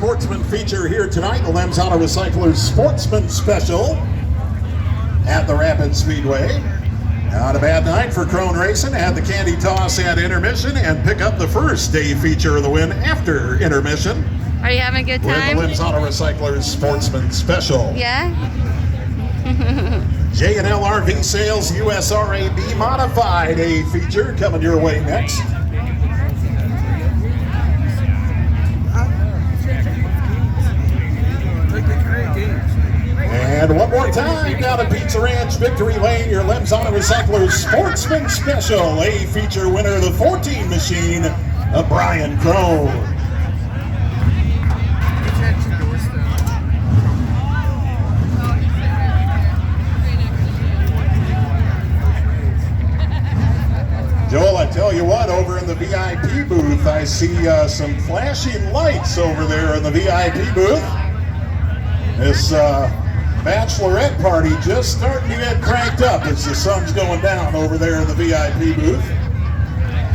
sportsman feature here tonight, the Lems Auto Recyclers Sportsman Special at the Rapid Speedway. Not a bad night for Krone Racing. Had the candy toss at intermission and pick up the first day feature of the win after intermission. Are you having a good time? With the Lems Auto Recyclers Sportsman Special. Yeah? J&L RV Sales USRA B Modified A feature coming your way next. And one more time down at Pizza Ranch, Victory Lane, your Lems Auto Recyclers Sportsman Special A feature winner of the 14 machine, Brian Krone. Joel, I tell you what, over in the VIP booth, I see some flashing lights over there in the VIP booth. This bachelorette party just starting to get cranked up as the sun's going down over there in the VIP booth.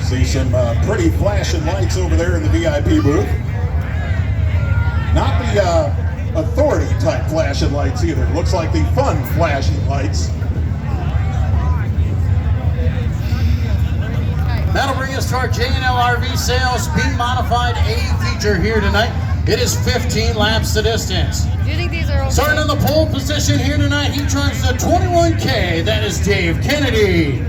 See some pretty flashing lights over there in the VIP booth. Not the authority type flashing lights either. Looks like the fun flashing lights. That'll bring us to our J&L RV Sales B Modified A feature here tonight. It is 15 laps to distance. Do you think these are okay? Starting in the pole position here tonight, he drives the 21K. That is Dave Kennedy.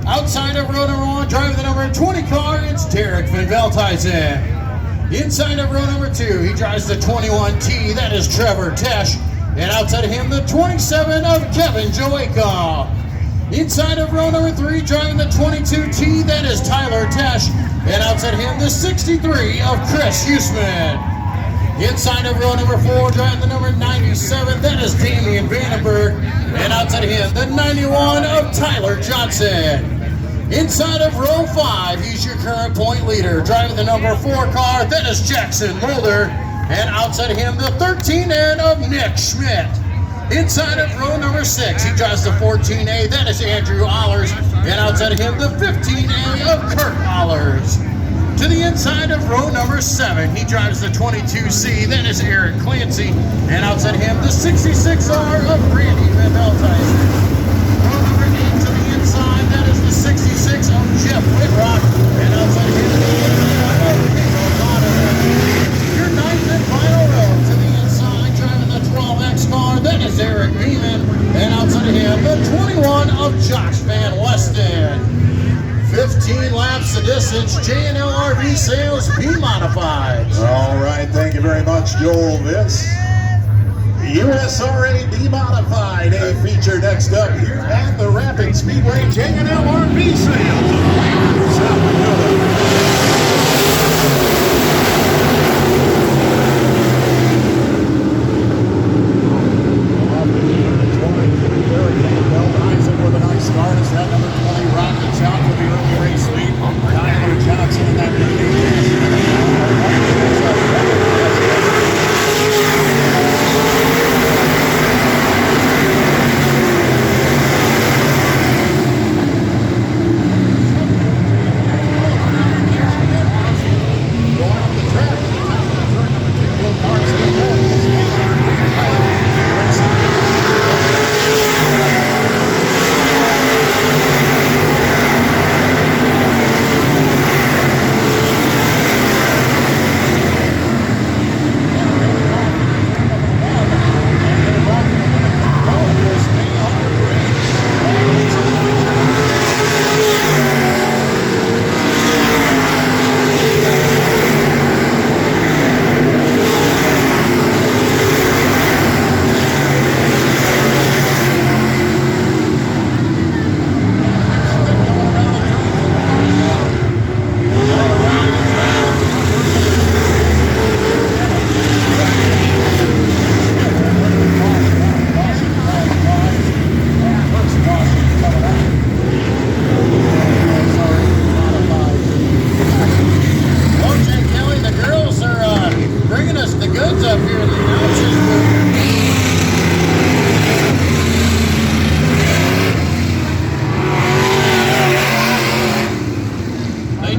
Outside of row number 1, driving the number 20 car, it's Derek Van Veldhuizen. Inside of row number 2, he drives the 21T. That is Trevor Tesh. And outside of him, the 27 of Kevin Joakim. Inside of row number 3, driving the 22T, that is Tyler Tesh. And outside of him, the 63 of Chris Huseman. Inside of row number 4, driving the number 97, that is Damian Vandenberg. And outside of him, the 91 of Tyler Johnson. Inside of row 5, he's your current point leader. Driving the number 4 car, that is Jackson Mulder. And outside of him, the 13N of Nick Schmidt. Inside of row number 6, he drives the 14A, that is Andrew Allers. And outside of him, the 15A of Kurt Allers. To the inside of row number 7, he drives the 22C, that is Eric Clancy. And outside of him, the 66R of Randy Van Veldhuizen. Row number 8 to the inside, that is the 66 of Jeff Whitrock. And outside of him, the 81 of Nick O'Connor. Your 9th and final row to the inside, driving the 12X car, that is Eric Beeman. And outside of him, the 21 of Josh Van Weston. 15 laps to distance, J&L RV Sales B Modified. All right, thank you very much, Joel. This USRA B Modified A feature next up here at the Rapid Speedway, J&L RV Sales. South Dakota. With a nice start as that number 20 rockets out to the early race lead. Tyler Johnson in that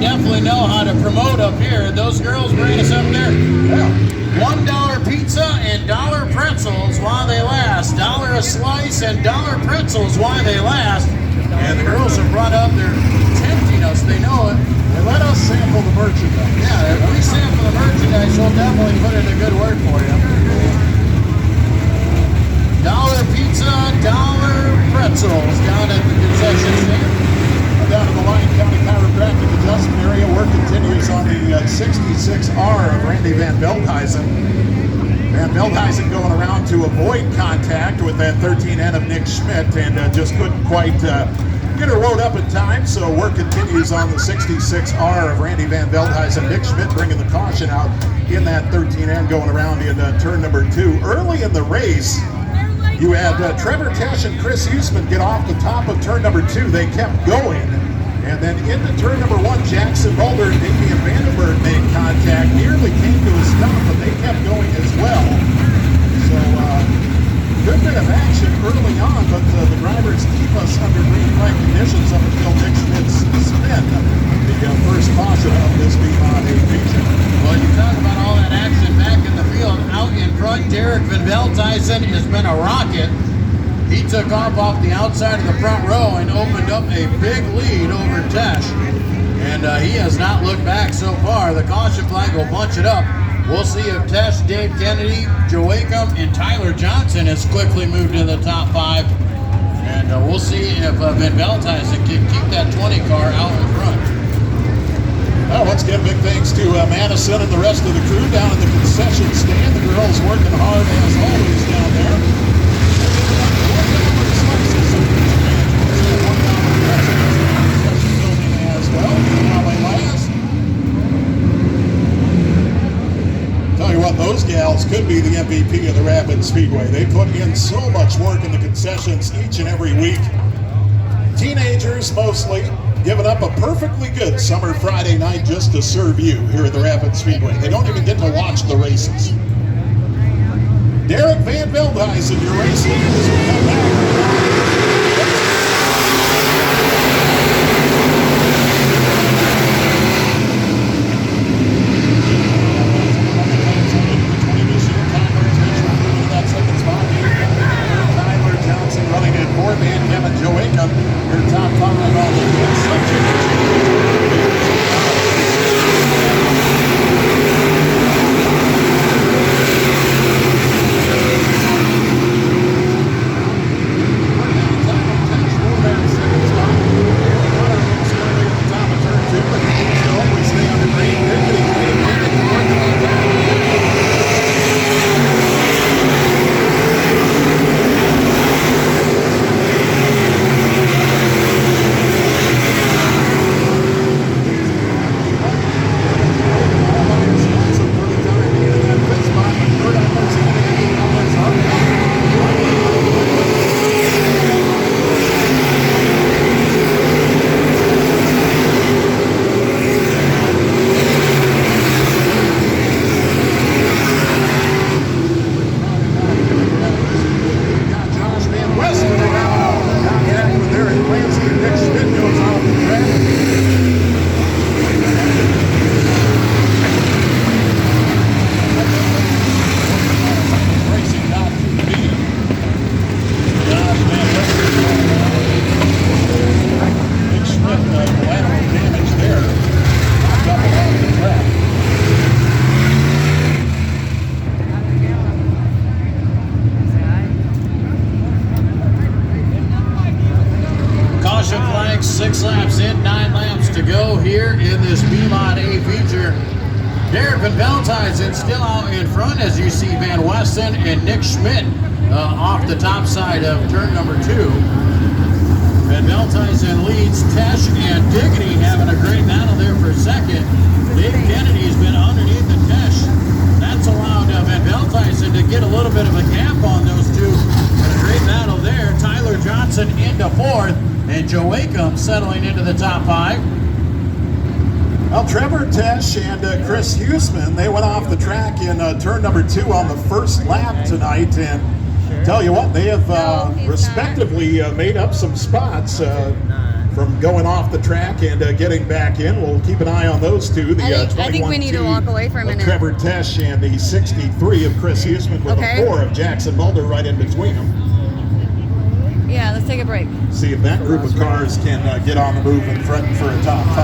definitely know how to promote up here. Those girls bring us up there. Yeah. $1 a slice and dollar pretzels while they last. And the girls have brought up, they're tempting us, they know it. And let us sample the merchandise. Yeah, if we sample the merchandise, we'll definitely put in a good word for you. Dollar pizza, dollar pretzels down at the concession stand. Down in the Lyon County Chiropractic Adjustment Area, work continues on the 66R of Randy Van Veldhuizen. Van Veldhuizen going around to avoid contact with that 13N of Nick Schmidt and just couldn't quite get her load up in time, so work continues on the 66R of Randy Van Veldhuizen. Nick Schmidt bringing the caution out in that 13N going around in turn number 2. Early in the race, you had Trevor Tesh and Chris Huseman get off the top of turn number 2. They kept going. And then into turn number 1, Jackson Mulder and Damian Vandenberg made contact. Nearly came to a stop, but they kept going as well. So, good bit of action early on, but the drivers keep us under green light conditions up until Nick Schmidt's spin. The first caution of this B-Mod A feature. Well, you talk about all that action back in the field. Out in front, Derek Van Veldhuizen has been a rocket. He took off the outside of the front row and opened up a big lead over Tesh. And he has not looked back so far. The caution flag will bunch it up. We'll see if Tesh, Dave Kennedy, Joe Wakeham, and Tyler Johnson has quickly moved into the top 5. And we'll see if Van Veldhuizen can keep that 20 car out in front. Well, once again, big thanks to Madison and the rest of the crew down at the concession stand. The girls working hard as always down there. Tell you what, those gals could be the MVP of the Rapid Speedway. They put in so much work in the concessions each and every week. Teenagers mostly, giving up a perfectly good summer Friday night just to serve you here at the Rapid Speedway. They don't even get to watch the races. Derek Van Veldhuizen, your race leader, as we come back. Running in 4th, and Kevin Joe Wakeham, your top 5 on the subject. Caution flag, 6 laps in, 9 laps to go here in this B-Mod A feature. Derek Van Veldhuizen still out in front as you see Van Weston and Nick Schmidt off the top side of turn number 2. Van Veldhuizen leads. Tesh and Diggity having a great battle there for second. Dave Kennedy's been underneath the Tesh. That's allowed Van Veldhuizen to get a little bit of a gap on those two. And a great battle there. Tyler Johnson into 4th. And Joe Wakeham settling into the top 5. Well, Trevor Tesh and Chris Huseman, they went off the track in turn number 2 on the first lap tonight. And tell you what, they have respectively made up some spots from going off the track and getting back in. We'll keep an eye on those two. The I think we need to walk away for a minute. Trevor Tesh and the 63 of Chris Huseman with a 4 of Jackson Mulder right in between them. take a break. See if that group of cars can get on the move and threaten for a top 5.